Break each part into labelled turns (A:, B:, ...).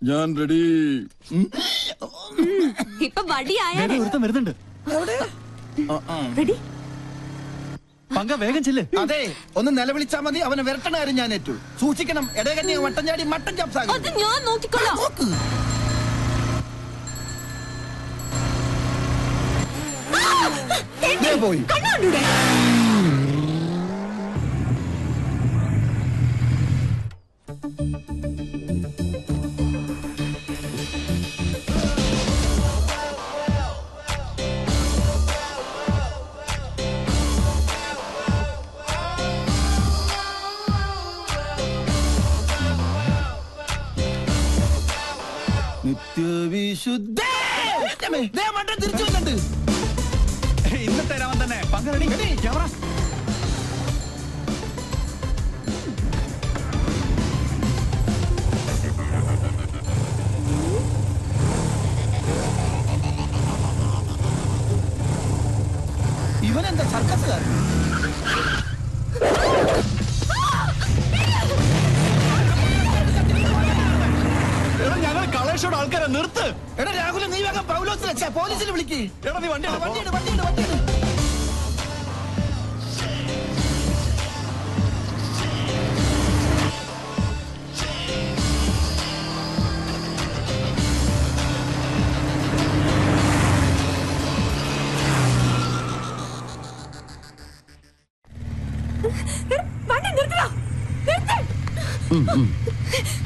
A: ഞാൻ റെഡി.
B: ഇപ്പൊ വടിയായ
C: വരുന്നുണ്ട്.
B: റെഡി
C: പങ്ക വേഗം ചെല്ല്.
A: അതെ, ഒന്ന് നിലവിളിച്ചാ മതി. അവനെ വിരട്ടണ കാര്യം ഞാൻ ഏറ്റു. സൂക്ഷിക്കണം. ഇടകന്യ വട്ടം ചാടി മട്ടൻ ചാപ്സാകും.
B: അത് ഞാൻ നോക്കിക്കൊള്ളാം.
A: പോയി
B: കണ്ണാണ്ടൂടെ
A: നിത്യവിശുദ്ധ തിരിച്ചു വന്നിട്ട്
C: ഇന്നത്തെ രാമൻ തന്നെ. പങ്ക റെഡി. ക്യാമറ.
A: ഇവനെന്താ സർക്കസുകാരൻ?
C: ഞങ്ങൾ കളേഷോട് ആൾക്കാരെ നിർത്ത്.
A: എടാ രാഹുൽ, നീ വേഗം പൗലോസിനെ പോലീസിനെ വിളിക്ക്.
C: എടാ നീ വണ്ടി
A: വണ്ടിയുണ്ട്.
B: വണ്ടി നിർത്തടാ.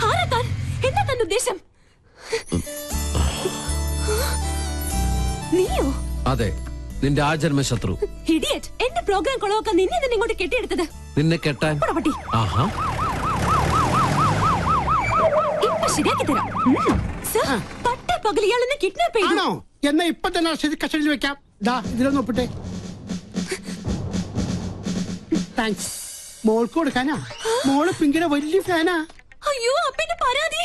B: ആരാ താൻ? എന്താ തന്റെ ഉദ്ദേശം? നീയോ?
D: അതെ, നിന്റെ ആജന്മ ശത്രു.
B: ഇഡിയറ്റ്. എന്റെ പ്രോഗ്രാം കൊളവാക്കാൻ നിന്നെ തന്നെ ഇങ്ങോട്ട് കെട്ടിയെടുത്തത്.
D: നിന്നെ കെട്ടാൻ?
B: പട്ടി.
D: ആഹാ,
B: ഇപ്പൊ ശരിയാക്കി തരാം. സർ, പട്ടേ പകൽ ഇയാളെന്നെ കിഡ്നാപ്പ് ചെയ്തു.
E: എന്നാ ഇപ്പൊ തന്നെ കസ്റ്റഡിയിൽ വെക്കാം. ഇതിലൊന്ന് ഒപ്പിട്ടെ. താങ്ക്സ്. മോൾക്ക് കൊടുക്കാനാ? മോള് പിങ്കിയുടെ വലിയ ഫാനാ.
B: അയ്യോ, അപ്പന്റെ പരാതി.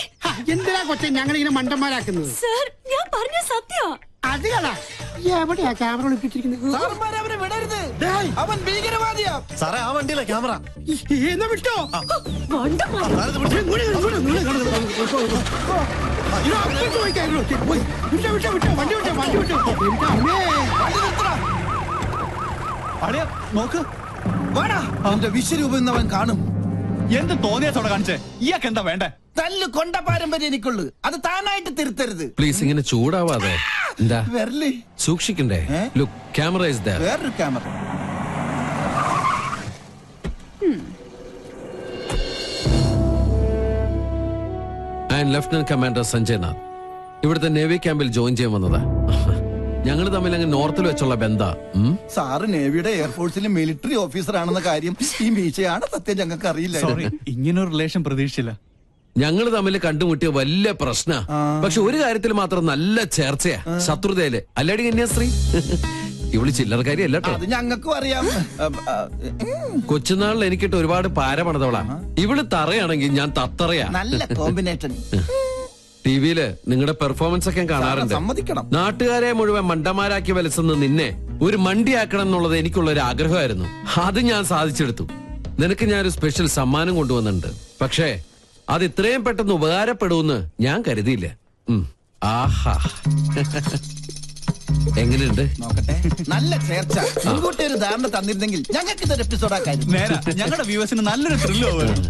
E: എന്തിനാ കൊച്ചെ ഞങ്ങളിങ്ങനെ മണ്ടന്മാരാക്കുന്നത്?
B: സർ, ഞാൻ പറഞ്ഞ സത്യം.
E: അത് കളാ. എവിടെയാ ക്യാമറ ഒളിപ്പിച്ചിരിക്കുന്നത്?
A: അവനെ വിടരുത്. അവൻ ഭീകരവാദിയാ.
C: സാറേ, ആ വണ്ടിയിലെ ക്യാമറ.
E: എന്നാ വിട്ടോ.
C: അടിയ നോക്ക്.
A: വാടാ, അവന്റെ വിശ്വരൂപം ഇന്ന് അവൻ കാണും.
C: എന്ത് തോന്നിയാത്തോടെ കാണിച്ചേ? ഇയാൾക്ക് എന്താ വേണ്ടേ?
A: തല്ല് കൊണ്ട പാരമ്പര്യം എനിക്കുള്ളു. അത് താനായിട്ട് തിരുത്തരുത്.
D: പ്ലീസ് ഇങ്ങനെ ചൂടാവാതെ. എന്താ
A: വരല്ലേ?
D: സൂക്ഷിക്കണ്ടേ? Look, camera is there.
A: വേറൊരു camera.
D: And lieutenant commander Sanjay Nath ഇവിടുത്തെ നേവി ക്യാമ്പിൽ ജോയിൻ ചെയ്യാൻ വന്നതാ. ഞങ്ങൾ തമ്മിൽ അങ്ങ് നോർത്തിൽ വെച്ചുള്ള ബന്ധാ.
A: സാറ് നേവിയുടെ എയർഫോഴ്സിലെ മിലിറ്ററി ഓഫീസർ ആണെന്ന കാര്യം ഈ മീശയാണ് സത്യം ഞങ്ങൾക്ക് അറിയില്ല.
C: സോറി, ഇങ്ങനൊരു റിലേഷൻ പ്രതീക്ഷിച്ചില്ല.
D: ഞങ്ങൾ തമ്മിൽ കണ്ടുമുട്ടിയ വലിയ പ്രശ്ന. പക്ഷെ ഒരു കാര്യത്തിൽ മാത്രം നല്ല ചേർച്ചയാ, ശത്രുതയില്. അല്ലാടി കന്യാസ്ത്രീ? ഇവള് ചില്ലറക്കാരി അല്ല കേട്ടോ.
A: അത് ഞങ്ങൾക്കും അറിയാം.
D: കൊച്ചുനാളിൽ എനിക്കിട്ട് ഒരുപാട് പാര പണിതവളാ. ഇവള് തറയാണെങ്കിൽ ഞാൻ തത്തറയാ.
A: നല്ല കോമ്പിനേഷൻ.
D: ടിവിയില് നിങ്ങളുടെ പെർഫോമൻസ് ഒക്കെ കാണാറുണ്ട്.
A: സമ്മതിക്കണം.
D: നാട്ടുകാരെ മുഴുവൻ മണ്ടന്മാരാക്കി വലസുന്ന നിന്നെ ഒരു മണ്ടിയാക്കണം എന്നുള്ളത് എനിക്കുള്ള ഒരു ആഗ്രഹമായിരുന്നു. അത് ഞാൻ സാധിച്ചെടുത്തു. നിനക്ക് ഞാനൊരു സ്പെഷ്യൽ സമ്മാനം കൊണ്ടുവന്നിട്ടുണ്ട്. പക്ഷേ അത് ഇത്രയും പെട്ടെന്ന് ഉപകാരപ്പെടുമെന്ന് ഞാൻ കരുതിയില്ല. ആഹാ, എങ്ങനെയുണ്ട്?
A: നോക്കട്ടെ. നല്ല ചേർച്ച. മുൻകൂട്ടി ഒരു ധാരണ തന്നിരുന്നെങ്കിൽ ഞങ്ങൾക്ക് ഇതൊരു എപ്പിസോഡാക്കായിരുന്നു.
C: നേരാ, ഞങ്ങളുടെ വ്യൂവേഴ്സിന് നല്ലൊരു ത്രില്ല് പോവുകയാണ്.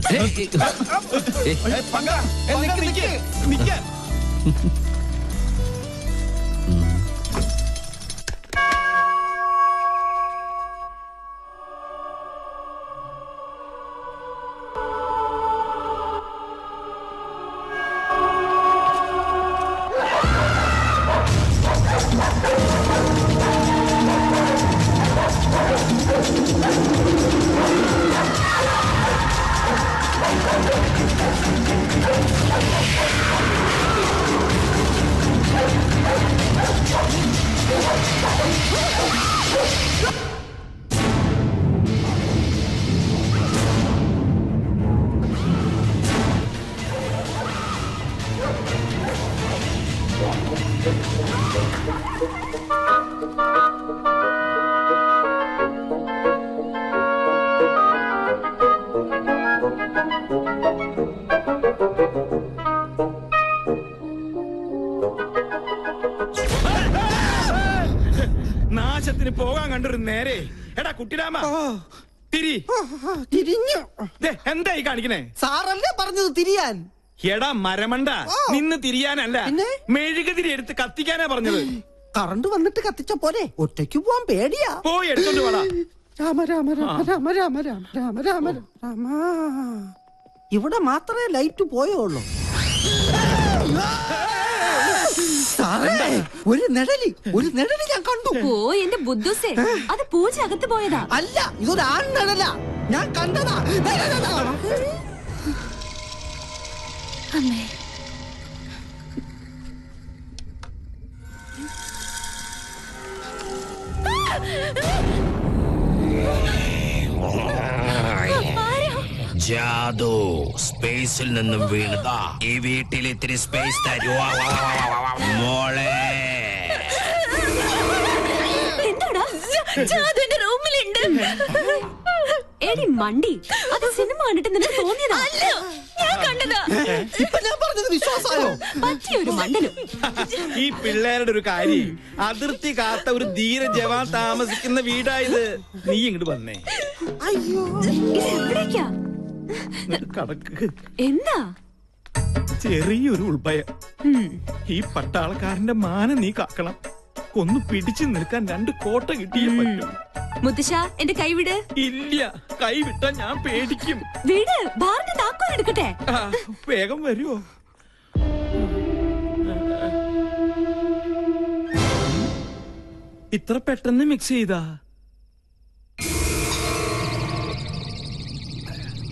C: കാര്യത്തിന് പോകാൻ കണ്ടൊരു നേരെ. എടാ കുട്ടിരാമ
E: തിരിഞ്ഞു.
C: എന്തായി കാണിക്കണേ?
E: സാറല്ലേ പറഞ്ഞത് തിരിയാൻ?
C: എടാ മരമണ്ട, നിന്ന് തിരിയാനല്ല,
E: പിന്നെ?
C: മെഴുകുതിരി എടുത്ത് കത്തിക്കാനാ പറഞ്ഞത്.
E: കറണ്ട് വന്നിട്ട് കത്തിച്ച പോലെ ഒറ്റയ്ക്ക് പോവാൻ പേടിയാ.
C: പോയി എടുത്തോണ്ട് വാടാ.
E: രാമ രാമ രാമ രാമ രാമ രാമ രാമ രാമ രാമ. ഇവിടെ മാത്രമേ ലൈറ്റ് പോയുള്ളൂ. സാറേ, ഒരു നിഴലി ഞാൻ കണ്ടു.
B: ഓ എന്റെ ബുദ്ധുസേ, അത് പൂജ അകത്ത് പോയതാ.
E: അല്ല, ഇതൊരു ആൺ നിഴല. ഞാൻ കണ്ടതാ.
B: അമ്മേ,
F: ജാദു സ്പേസിൽ നിന്നും വീണതാ. ഈ വീട്ടിൽ ഇത്തിരി സ്പേസ് തരുവാ മോളെ.
B: എന്താടാ? ജാദു എന്റെ റൂമിലുണ്ട്. എടി മണ്ടി, അത് സിനിമ കണ്ടിട്ട് നിനക്ക് തോന്നിയതാ? അല്ല, ഞാൻ കണ്ടതാ.
E: ഇപ്പൊ ഞാൻ പറഞ്ഞത് വിശ്വാസമായോ?
B: പറ്റിയൊരു മണ്ടനും.
C: ഈ പിള്ളേരുടെ ഒരു കാര്യം, അതിർത്തി കാത്ത ഒരു ധീര ജവാൻ താമസിക്കുന്ന വീടായത്. നീ ഇങ്ങോട്ട് വന്നേ.
E: അയ്യോ,
B: എവിടേക്കാ?
C: കടക്ക്.
B: എന്താ?
C: ചെറിയൊരു ഉൾഭയം. ഈ പട്ടാളക്കാരന്റെ മാനം നീ കാക്കണം. ഒന്ന് പിടിച്ചു നിൽക്കാൻ 2 കോട്ട കിട്ടിയേ പറ്റും.
B: മുത്തശ്ശ, എന്റെ കൈവിട്.
C: ഇല്ല, കൈവിട്ടാ ഞാൻ പേടിക്കും.
B: വീട് ബാറിന്റെ താക്കോൽ എടുക്കട്ടെ.
C: വേഗം വരുവോ? ഇത്ര പെട്ടെന്ന് മിക്സ് ചെയ്താ?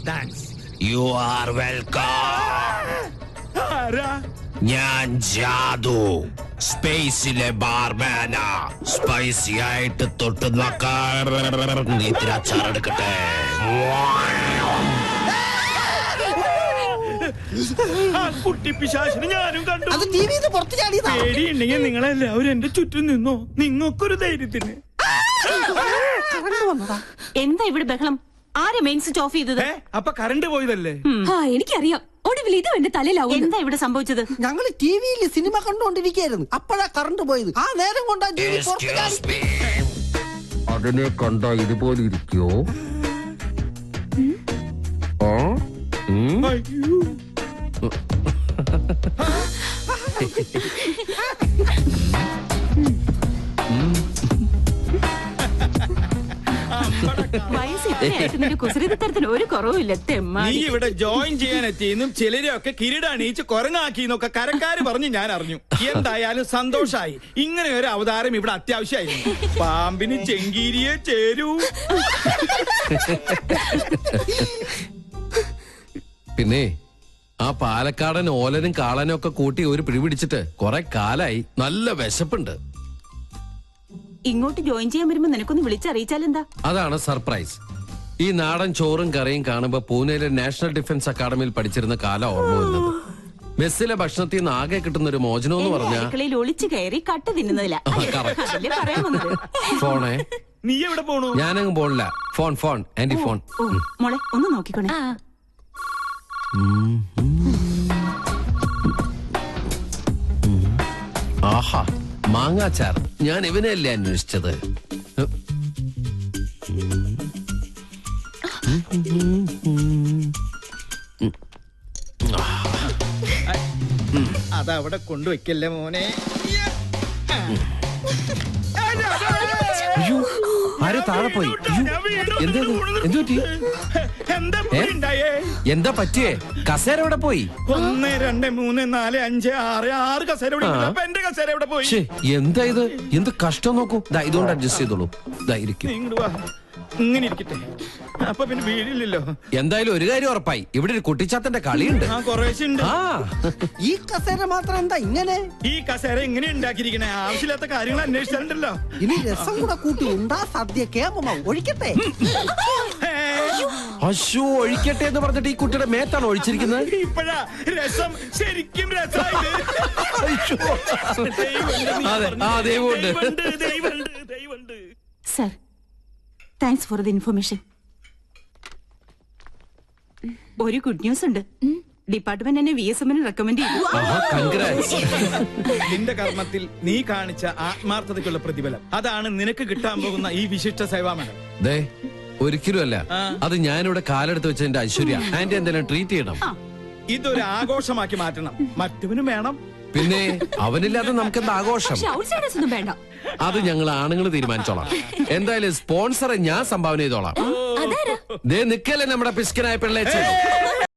C: താങ്ക്സ്.
F: You are welcome.
C: ആരാ?
F: ഞാൻ ജാദു, സ്പേസിലെ ബാർമാന. സ്പൈസി ആയിട്ട് തൊട്ട് നോക്കാൻ ഇത്തിരി അച്ചാറെടുക്കട്ടെ.
C: ആ കുട്ടി പിശാചിനെ ഞാനും കണ്ടു.
E: അത് ടിവിന്ന് പുറത്ത് ചാടിയതാ.
C: പേടിയുണ്ടെങ്കിൽ നിങ്ങളെല്ലാവരും എന്റെ ചുറ്റും നിന്നോ. നിങ്ങൾക്കൊരു ധൈര്യത്തിന്.
E: കറണ്ട് വന്നതാ.
B: എന്താ ഇവിടെ ബഹളം? ആരെ മെയിൻ സ്വിച്ച് ഓഫ് ചെയ്തത്?
C: അപ്പൊ കറണ്ട് പോയതല്ലേ?
B: എനിക്കറിയാം. ഒടുവിൽ ഇത് എന്റെ തലയിലാവും. എന്താ ഇവിടെ സംഭവിച്ചത്?
E: ഞങ്ങള് ടിവിയിൽ സിനിമ കണ്ടുകൊണ്ടിരിക്കുകയായിരുന്നു. അപ്പോഴാ കറണ്ട് പോയത്. ആ നേരം കൊണ്ടാ ടിവി പുറത്ത് ചാടി.
D: അതിനെ കണ്ട ഇതുപോലെ ഇരിക്കോ?
C: അയ്യോ.
B: വയസ്സ് ഇത്രയായിട്ട് നിന്റെ കുസൃതിത്തരത്തിന് ഒരു കുറവുമില്ല.
C: നീ ഇവിടെ ജോയിൻ ചെയ്യാൻ എത്തിയെന്നും ചിലരെയൊക്കെ കിരീടണിയിച്ച് കൊരങ്ങാക്കിന്നൊക്കെ കരക്കാര് പറഞ്ഞ് ഞാൻ അറിഞ്ഞു. എന്തായാലും സന്തോഷായി. ഇങ്ങനെ ഒരു അവതാരം ഇവിടെ അത്യാവശ്യമായിരുന്നു. പാമ്പിന് ചെങ്കീരിയെ ചേരൂ.
D: പിന്നെ ആ പാലക്കാടൻ ഓലനും കാളനും ഒക്കെ കൂട്ടി ഒരു പിടിപിടിച്ചിട്ട് കുറെ കാലായി. നല്ല വിശപ്പുണ്ട്.
B: ഇങ്ങോട്ട് ജോയിൻ ചെയ്യാൻ വരുമ്പോ നിനക്കൊന്ന് വിളിച്ചറിയിച്ചാലെന്താ?
D: അതാണ് സർപ്രൈസ്. ഈ നാടൻ ചോറും കറിയും കാണുമ്പോ പൂനെയിലെ നാഷണൽ ഡിഫൻസ് അക്കാദമിയിൽ പഠിച്ചിരുന്ന കാലം ഓർമ്മ വരുന്നത്. മെസ്സിലെ ഭക്ഷണത്തിൽ നിന്ന് ആകെ കിട്ടുന്ന ഒരു മോചനം എന്ന് പറഞ്ഞാൽ
B: അടുക്കളയിൽ ഒളിച്ചു കയറി കട്ട് തിന്നുന്നതില്ല.
D: ഫോണേ.
C: നീ എവിടെ പോണു?
D: ഞാനങ്ങ് പോണില്ല. Phone aunty phone.
B: മോളെ ഒന്ന് നോക്കിക്കോണേ.
D: ആഹാ, മാങ്ങാച്ചാർ. ഞാൻ ഇവനെയല്ലേ അന്വേഷിച്ചത്.
C: അതവിടെ കൊണ്ടുവയ്ക്കല്ലേ മോനെ.
D: അയ്യോ, ആരോ താഴെ പോയി. എന്താ പറ്റിയേ? കസേര എവിടെ പോയി?
C: 1 2 3 4 5 6 കസേര എന്റെ കസേര എവിടെ പോയി?
D: എന്താ ഇത്? എന്ത് കഷ്ടം നോക്കൂ. ഇതുകൊണ്ട് അഡ്ജസ്റ്റ് ചെയ്തോളൂ.
C: ഇങ്ങനെ ഇരിക്കട്ടെ. അപ്പൊ പിന്നെ വീടില്ലല്ലോ.
D: എന്തായാലും ഒരു കാര്യം ഉറപ്പായി, ഇവിടെ ഒരു കുട്ടിച്ചാത്തന്റെ കളിയുണ്ട്.
E: ഈ കസേര മാത്രം എന്താ ഇങ്ങനെ?
C: ഈ കസേര ഇങ്ങനെ ഉണ്ടാക്കിയിരിക്കണേ. ആവശ്യമില്ലാത്ത കാര്യങ്ങൾ അന്വേഷിച്ചിട്ടുണ്ടല്ലോ.
E: ഇനി രസം കൂടെ കൂട്ടി ഉണ്ടാ സദ്യ കേമമാവും. ഒഴിക്കട്ടെ.
D: അശോ, ഒഴിക്കട്ടെ എന്ന് പറഞ്ഞിട്ട് ഈ കുട്ടിയുടെ മേത്താണ് ഒഴിച്ചിരിക്കുന്നത്.
C: ഇപ്പഴാ രസം ശരിക്കും രസമായത്.
B: Sir, thanks for the information. ഒരു ഗുഡ് ന്യൂസ് ഉണ്ട്.
G: ഡിപ്പാർട്ട്മെന്റ് എന്നെ VSM റെക്കമെൻഡ് ചെയ്തു.
D: കൺഗ്രാറ്റ്സ്.
C: നിന്റെ കർമ്മത്തിൽ നീ കാണിച്ച ആത്മാർത്ഥതയ്ക്കുള്ള പ്രതിഫലം അതാണ് നിനക്ക് കിട്ടാൻ പോകുന്ന ഈ വിശിഷ്ട സേവാ മെഡൽ.
D: ദേ ഒരിക്കലും അല്ല, അത് ഞാനിവിടെ കാലെടുത്ത് വെച്ച എന്റെ ഐശ്വര്യ. ആന്റി എന്തെങ്കിലും ട്രീറ്റ് ചെയ്യണം.
C: ഇതൊരു ആഘോഷമാക്കി മാറ്റണം. മറ്റവനും വേണം.
D: പിന്നെ അവനില്ലാതെ നമുക്കെന്താ ആഘോഷം?
B: പക്ഷെ ഔട്ട്സൈഡേഴ്സ് ഒന്നും വേണ്ട.
D: അത് ഞങ്ങൾ ആണുങ്ങൾ തീരുമാനിച്ചോളാം. എന്തായാലും സ്പോൺസറെ ഞാൻ സംഭാവന ചെയ്തോളാം.
B: അതാരാ?
D: ദേ നിക്കല്ലേ നമ്മുടെ പിസ്കനായ പിള്ളേച്ചൻ.